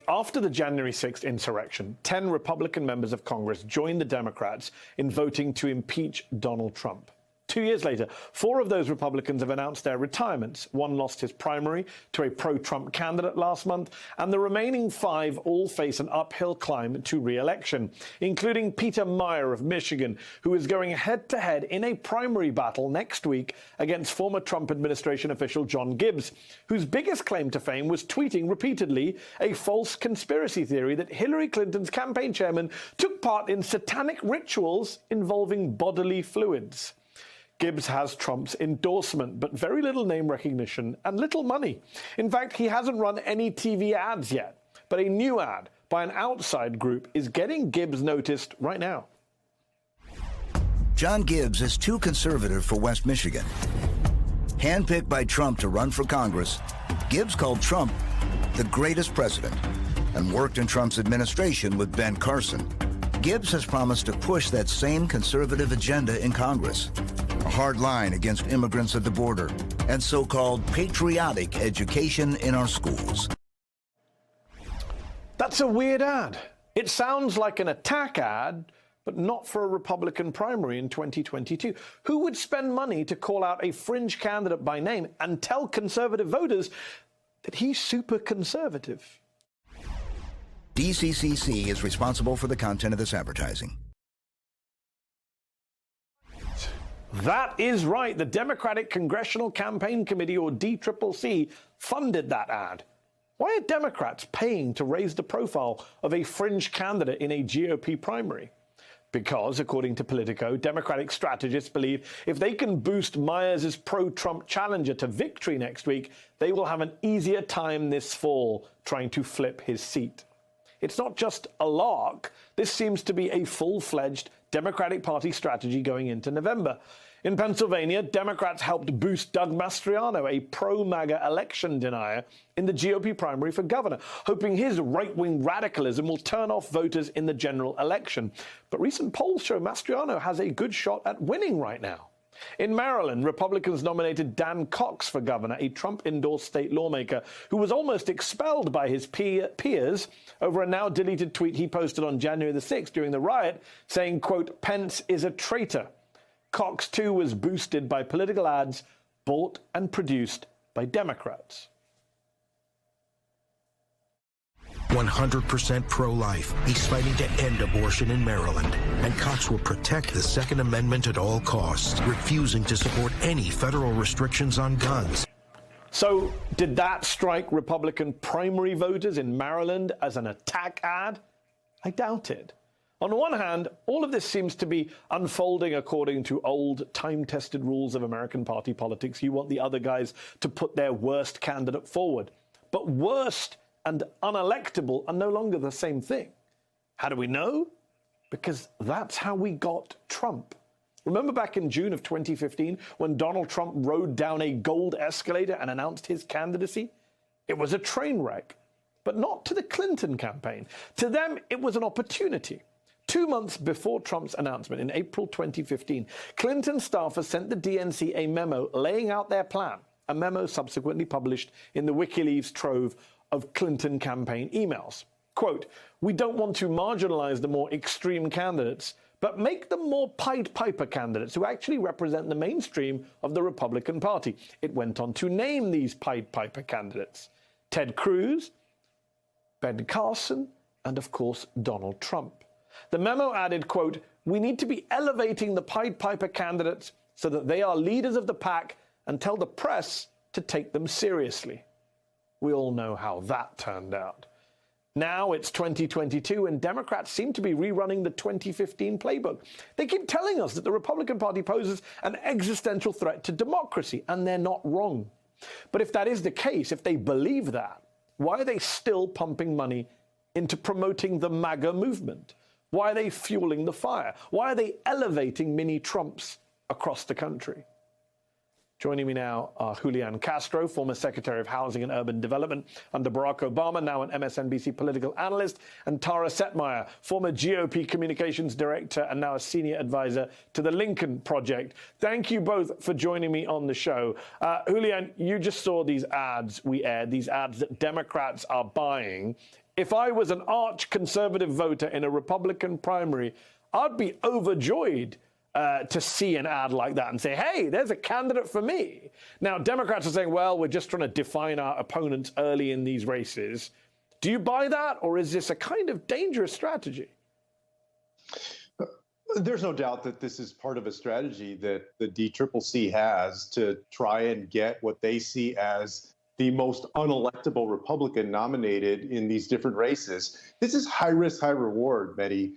After the January 6th insurrection, 10 Republican members of Congress joined the Democrats in voting to impeach Donald Trump. 2 years later, 4 of those Republicans have announced their retirements. One lost his primary to a pro-Trump candidate last month, and the remaining 5 all face an uphill climb to re-election, including Peter Meijer of Michigan, who is going head-to-head in a primary battle next week against former Trump administration official John Gibbs, whose biggest claim to fame was tweeting repeatedly a false conspiracy theory that Hillary Clinton's campaign chairman took part in satanic rituals involving bodily fluids. Gibbs has Trump's endorsement, but very little name recognition and little money. In fact, he hasn't run any TV ads yet, but a new ad by an outside group is getting Gibbs noticed right now. John Gibbs is too conservative for West Michigan. Handpicked by Trump to run for Congress, Gibbs called Trump the greatest president and worked in Trump's administration with Ben Carson. Gibbs has promised to push that same conservative agenda in Congress. A hard line against immigrants at the border, and so-called patriotic education in our schools. That's a weird ad. It sounds like an attack ad, but not for a Republican primary in 2022. Who would spend money to call out a fringe candidate by name and tell conservative voters that he's super conservative? DCCC is responsible for the content of this advertising. That is right. The Democratic Congressional Campaign Committee, or DCCC, funded that ad. Why are Democrats paying to raise the profile of a fringe candidate in a GOP primary? Because, according to Politico, Democratic strategists believe if they can boost Myers' pro-Trump challenger to victory next week, they will have an easier time this fall trying to flip his seat. It's not just a lark. This seems to be a full-fledged Democratic Party strategy going into November. In Pennsylvania, Democrats helped boost Doug Mastriano, a pro-MAGA election denier, in the GOP primary for governor, hoping his right-wing radicalism will turn off voters in the general election. But recent polls show Mastriano has a good shot at winning right now. In Maryland, Republicans nominated Dan Cox for governor, a Trump-endorsed state lawmaker who was almost expelled by his peers over a now-deleted tweet he posted on January the 6th during the riot, saying, quote, "Pence is a traitor." Cox, too, was boosted by political ads bought and produced by Democrats. 100% pro-life. He's fighting to end abortion in Maryland. And Cox will protect the Second Amendment at all costs, refusing to support any federal restrictions on guns. So, did that strike Republican primary voters in Maryland as an attack ad? I doubt it. On the one hand, all of this seems to be unfolding according to old, time-tested rules of American party politics. You want the other guys to put their worst candidate forward. But worst and unelectable are no longer the same thing. How do we know? Because that's how we got Trump. Remember back in June of 2015 when Donald Trump rode down a gold escalator and announced his candidacy? It was a train wreck, but not to the Clinton campaign. To them, it was an opportunity. 2 months before Trump's announcement in April 2015, Clinton staffers sent the DNC a memo laying out their plan, a memo subsequently published in the WikiLeaks trove of Clinton campaign emails. Quote, "We don't want to marginalize the more extreme candidates, but make them more Pied Piper candidates who actually represent the mainstream of the Republican Party." It went on to name these Pied Piper candidates: Ted Cruz, Ben Carson, and of course, Donald Trump. The memo added, quote, "We need to be elevating the Pied Piper candidates so that they are leaders of the pack and tell the press to take them seriously." We all know how that turned out. Now it's 2022 and Democrats seem to be rerunning the 2015 playbook. They keep telling us that the Republican Party poses an existential threat to democracy, and they're not wrong. But if that is the case, if they believe that, why are they still pumping money into promoting the MAGA movement? Why are they fueling the fire? Why are they elevating mini-Trumps across the country? Joining me now are Julian Castro, former Secretary of Housing and Urban Development under Barack Obama, now an MSNBC political analyst, and Tara Setmeyer, former GOP Communications Director and now a Senior Advisor to the Lincoln Project. Thank you both for joining me on the show. Julian, you just saw these ads we aired, these ads that Democrats are buying if I was an arch conservative voter in a Republican primary, I'd be overjoyed to see an ad like that and say, hey, there's a candidate for me. Now, Democrats are saying, well, we're just trying to define our opponents early in these races. Do you buy that, or is this a kind of dangerous strategy? There's no doubt that this is part of a strategy that the DCCC has to try and get what they see as the most unelectable Republican nominated in these different races. This is high risk, high reward, Mehdi,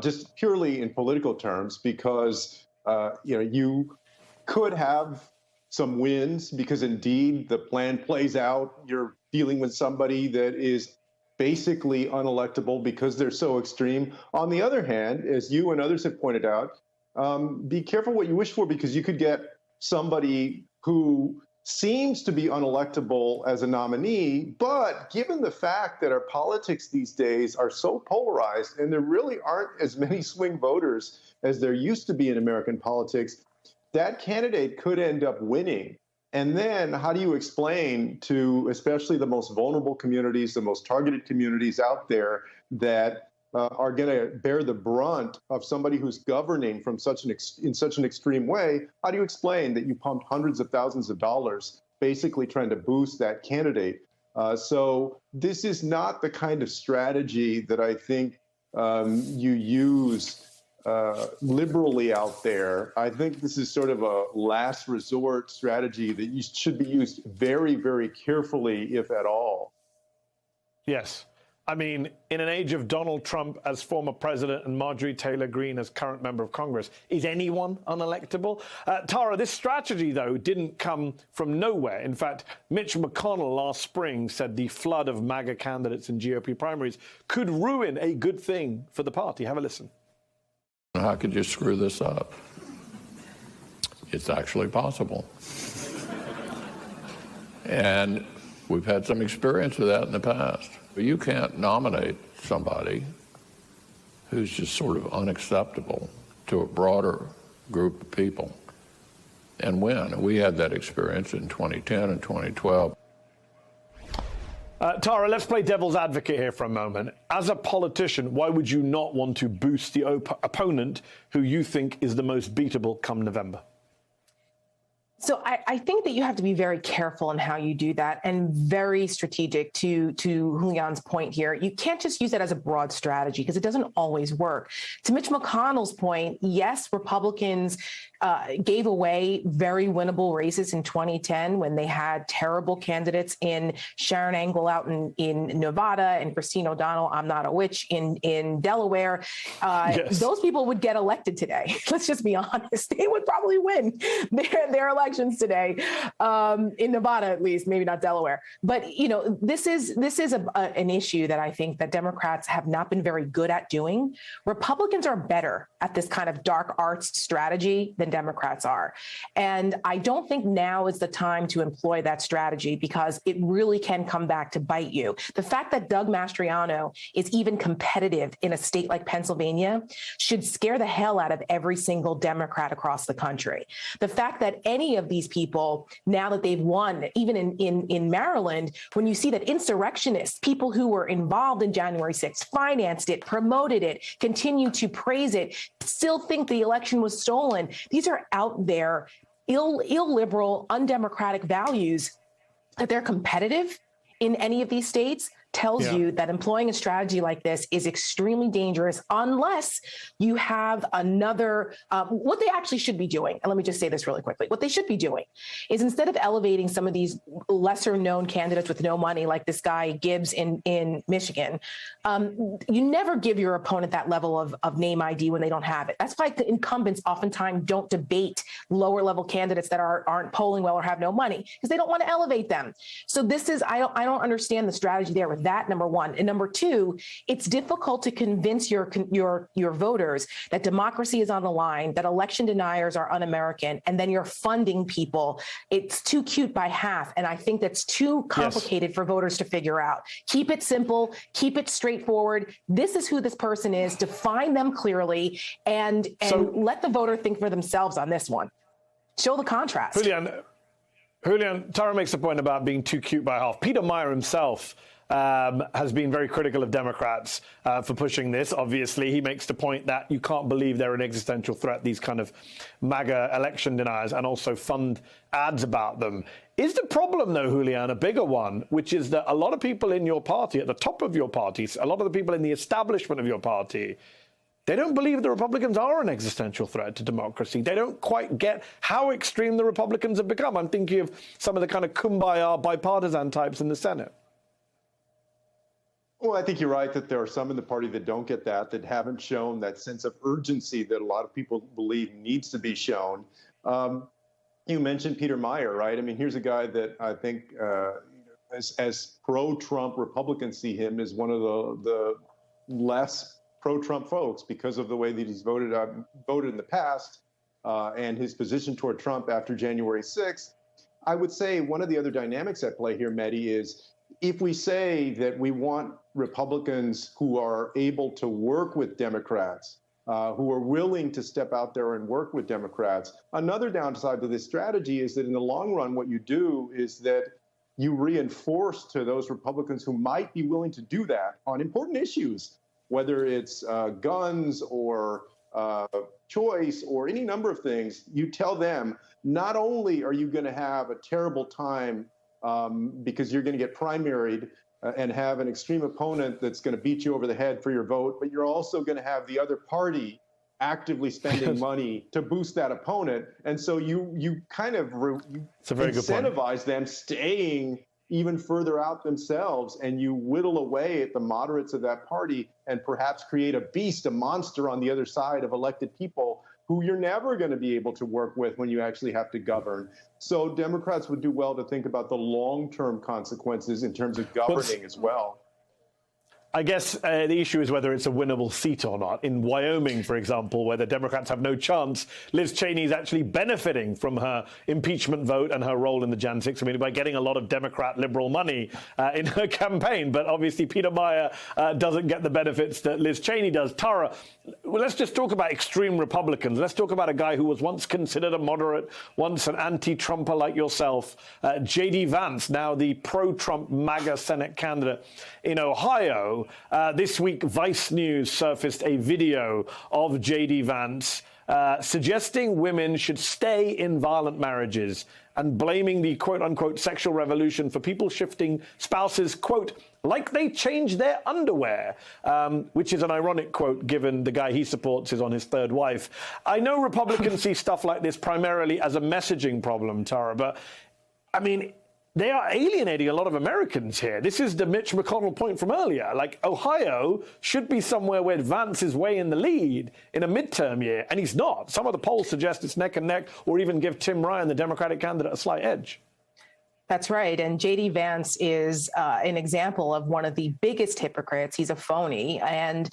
just purely in political terms, because you could have some wins because indeed the plan plays out. You're dealing with somebody that is basically unelectable because they're so extreme. On the other hand, as you and others have pointed out, be careful what you wish for, because you could get somebody who seems to be unelectable as a nominee, but given the fact that our politics these days are so polarized and there really aren't as many swing voters as there used to be in American politics, that candidate could end up winning. And then how do you explain to especially the most vulnerable communities, the most targeted communities out there that are going to bear the brunt of somebody who's governing from in such an extreme way? How do you explain that you pumped hundreds of thousands of dollars basically trying to boost that candidate? So this is not the kind of strategy that I think you use liberally out there. I think this is sort of a last resort strategy that should be used very, very carefully, if at all. Yes. I mean, in an age of Donald Trump as former president and Marjorie Taylor Greene as current member of Congress, is anyone unelectable? Tara, this strategy, though, didn't come from nowhere. In fact, Mitch McConnell last spring said the flood of MAGA candidates in GOP primaries could ruin a good thing for the party. Have a listen. How could you screw this up? It's actually possible. And we've had some experience with that in the past. You can't nominate somebody who's just sort of unacceptable to a broader group of people and win. We had that experience in 2010 and 2012. Tara, let's play devil's advocate here for a moment. As a politician, why would you not want to boost the opponent who you think is the most beatable come November? So I think that you have to be very careful in how you do that and very strategic to Julian's point here. You can't just use it as a broad strategy because it doesn't always work. To Mitch McConnell's point, yes, Republicans gave away very winnable races in 2010 when they had terrible candidates in Sharon Angle out in Nevada and Christine O'Donnell, I'm not a witch, in Delaware. Yes. Those people would get elected today. Let's just be honest. They would probably win their elections today, in Nevada at least, maybe not Delaware. But, this is an issue that I think that Democrats have not been very good at doing. Republicans are better at this kind of dark arts strategy than Democrats are. And I don't think now is the time to employ that strategy because it really can come back to bite you. The fact that Doug Mastriano is even competitive in a state like Pennsylvania should scare the hell out of every single Democrat across the country. The fact that any of these people, now that they've won, even in Maryland, when you see that insurrectionists, people who were involved in January 6th, financed it, promoted it, continue to praise it, still think the election was stolen. These are out there, illiberal, undemocratic values that they're competitive in any of these states tells you that employing a strategy like this is extremely dangerous unless you have another, what they actually should be doing. And let me just say this really quickly. What they should be doing is instead of elevating some of these lesser known candidates with no money, like this guy Gibbs in Michigan, you never give your opponent that level of name ID when they don't have it. That's why the incumbents oftentimes don't debate lower level candidates that aren't polling well or have no money because they don't want to elevate them. So this is, I don't understand the strategy there with that, number one. And number two, it's difficult to convince your voters that democracy is on the line, that election deniers are un-American, and then you're funding people. It's too cute by half. And I think that's too complicated for voters to figure out. Keep it simple, keep it straightforward. This is who this person is, define them clearly, and let the voter think for themselves on this one. Show the contrast. Julian, Tara makes a point about being too cute by half. Peter Meyer himself has been very critical of Democrats for pushing this. Obviously, he makes the point that you can't believe they're an existential threat, these kind of MAGA election deniers, and also fund ads about them. Is the problem, though, Julian, a bigger one, which is that a lot of people in your party, at the top of your party, a lot of the people in the establishment of your party, they don't believe the Republicans are an existential threat to democracy. They don't quite get how extreme the Republicans have become. I'm thinking of some of the kind of kumbaya bipartisan types in the Senate. Well, I think you're right that there are some in the party that don't get that haven't shown that sense of urgency that a lot of people believe needs to be shown. You mentioned Peter Meijer, right? I mean, here's a guy that I think, as pro-Trump Republicans see him, as one of the less pro-Trump folks because of the way that he's voted in the past and his position toward Trump after January 6th. I would say one of the other dynamics at play here, Mehdi, is if we say that we want Republicans who are able to work with Democrats, who are willing to step out there and work with Democrats, another downside to this strategy is that in the long run, what you do is that you reinforce to those Republicans who might be willing to do that on important issues, whether it's guns or choice or any number of things, you tell them not only are you going to have a terrible time because you're going to get primaried and have an extreme opponent that's going to beat you over the head for your vote, but you're also going to have the other party actively spending money to boost that opponent. And so you kind of incentivize them staying even further out themselves, and you whittle away at the moderates of that party and perhaps create a beast, a monster on the other side of elected people who you're never going to be able to work with when you actually have to govern. So Democrats would do well to think about the long-term consequences in terms of governing as well. I guess the issue is whether it's a winnable seat or not. In Wyoming, for example, where the Democrats have no chance, Liz Cheney is actually benefiting from her impeachment vote and her role in the Jan 6 committee by getting a lot of Democrat liberal money in her campaign. But obviously, Peter Meijer doesn't get the benefits that Liz Cheney does. Tara, well, let's just talk about extreme Republicans. Let's talk about a guy who was once considered a moderate, once an anti-Trumper like yourself, J.D. Vance, now the pro-Trump MAGA Senate candidate in Ohio. This week, Vice News surfaced a video of J.D. Vance suggesting women should stay in violent marriages and blaming the quote-unquote sexual revolution for people shifting spouses, quote, like they change their underwear, which is an ironic quote given the guy he supports is on his third wife. I know Republicans see stuff like this primarily as a messaging problem, Tara, but, I mean, they are alienating a lot of Americans here. This is the Mitch McConnell point from earlier. Like, Ohio should be somewhere where Vance is way in the lead in a midterm year, and he's not. Some of the polls suggest it's neck and neck, or even give Tim Ryan, the Democratic candidate, a slight edge. That's right. And J.D. Vance is an example of one of the biggest hypocrites. He's a phony. And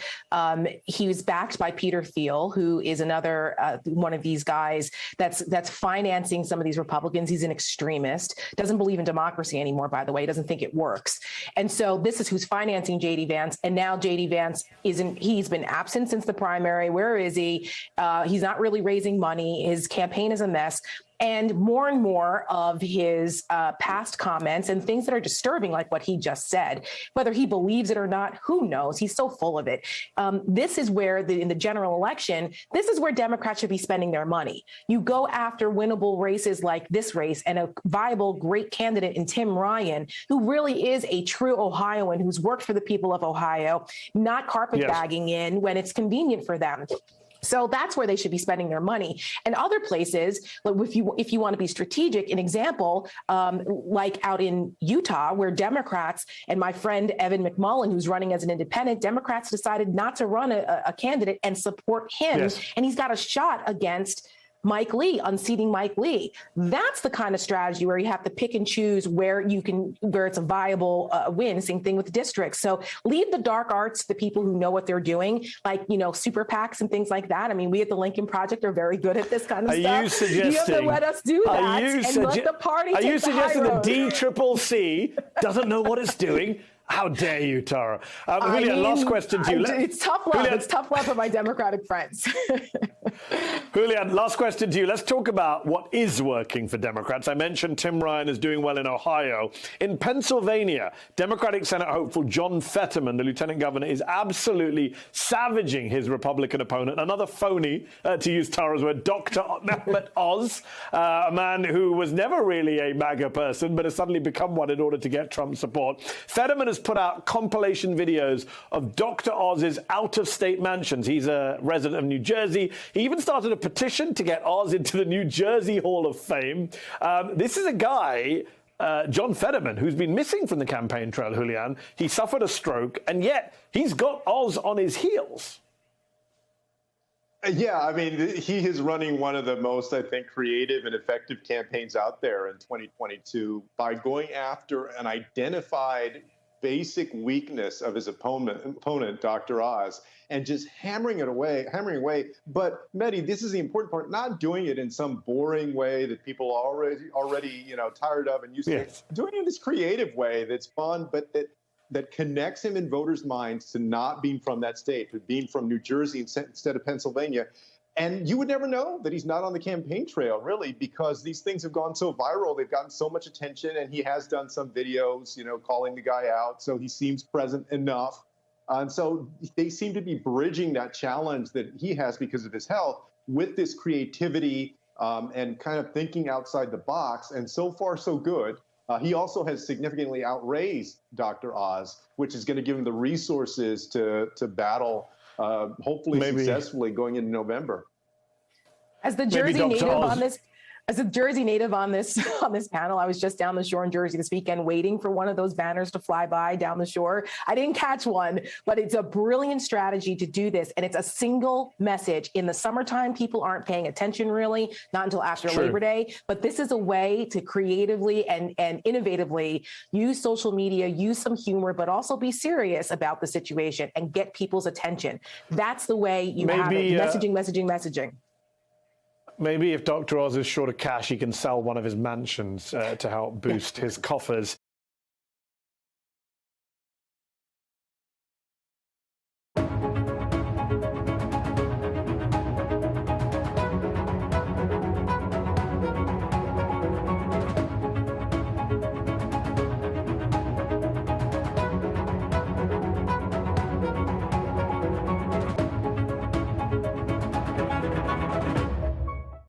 he was backed by Peter Thiel, who is another one of these guys that's financing some of these Republicans. He's an extremist, doesn't believe in democracy anymore, by the way, doesn't think it works. And so this is who's financing J.D. Vance. And now J.D. Vance he's been absent since the primary. Where is he? He's not really raising money. His campaign is a mess. And more of his past comments and things that are disturbing, like what he just said, whether he believes it or not, who knows? He's so full of it. This is where, in the general election, this is where Democrats should be spending their money. You go after winnable races like this race and a viable, great candidate in Tim Ryan, who really is a true Ohioan who's worked for the people of Ohio, not carpetbagging in when it's convenient for them. So that's where they should be spending their money. And other places, like if you want to be strategic, an example, like out in Utah, where Democrats and my friend Evan McMullin, who's running as an independent, Democrats decided not to run a candidate and support him. Yes. And he's got a shot against Mike Lee, unseating Mike Lee. That's the kind of strategy where you have to pick and choose where it's a viable win. Same thing with districts. So leave the dark arts to the people who know what they're doing, like, super PACs and things like that. I mean, we at the Lincoln Project are very good at this kind of stuff. You have to let us do that and let the party take the high road. Are you suggesting the DCCC doesn't know what it's doing How dare you, Tara? Julian, last question to you. It's tough love. Julian, it's tough love for my Democratic friends. Julian, last question to you. Let's talk about what is working for Democrats. I mentioned Tim Ryan is doing well in Ohio. In Pennsylvania, Democratic Senate hopeful John Fetterman, the lieutenant governor, is absolutely savaging his Republican opponent. Another phony, to use Tara's word, Dr. Mehmet Oz, a man who was never really a MAGA person, but has suddenly become one in order to get Trump support. Fetterman has put out compilation videos of Dr. Oz's out-of-state mansions. He's a resident of New Jersey. He even started a petition to get Oz into the New Jersey Hall of Fame. This is a guy, John Fetterman, who's been missing from the campaign trail, Julian. He suffered a stroke, and yet he's got Oz on his heels. Yeah, I mean, he is running one of the most, I think, creative and effective campaigns out there in 2022 by going after an identified basic weakness of his opponent, Dr. Oz, and just hammering away. But Mehdi, this is the important part, not doing it in some boring way that people are already tired of and used to. Doing it in this creative way that's fun, but that connects him in voters' minds to not being from that state, to being from New Jersey instead of Pennsylvania. And you would never know that he's not on the campaign trail, really, because these things have gone so viral. They've gotten so much attention, and he has done some videos, calling the guy out. So he seems present enough. And so they seem to be bridging that challenge that he has because of his health with this creativity and kind of thinking outside the box. And so far, so good. He also has significantly outraised Dr. Oz, which is going to give him the resources to battle, hopefully successfully going into November. As the Jersey native on this, on this panel, I was just down the shore in Jersey this weekend waiting for one of those banners to fly by down the shore. I didn't catch one, but it's a brilliant strategy to do this. And it's a single message. In the summertime, people aren't paying attention really, not until after Labor Day. But this is a way to creatively and innovatively use social media, use some humor, but also be serious about the situation and get people's attention. That's the way you have it. Messaging. Maybe if Dr. Oz is short of cash, he can sell one of his mansions to help boost his coffers.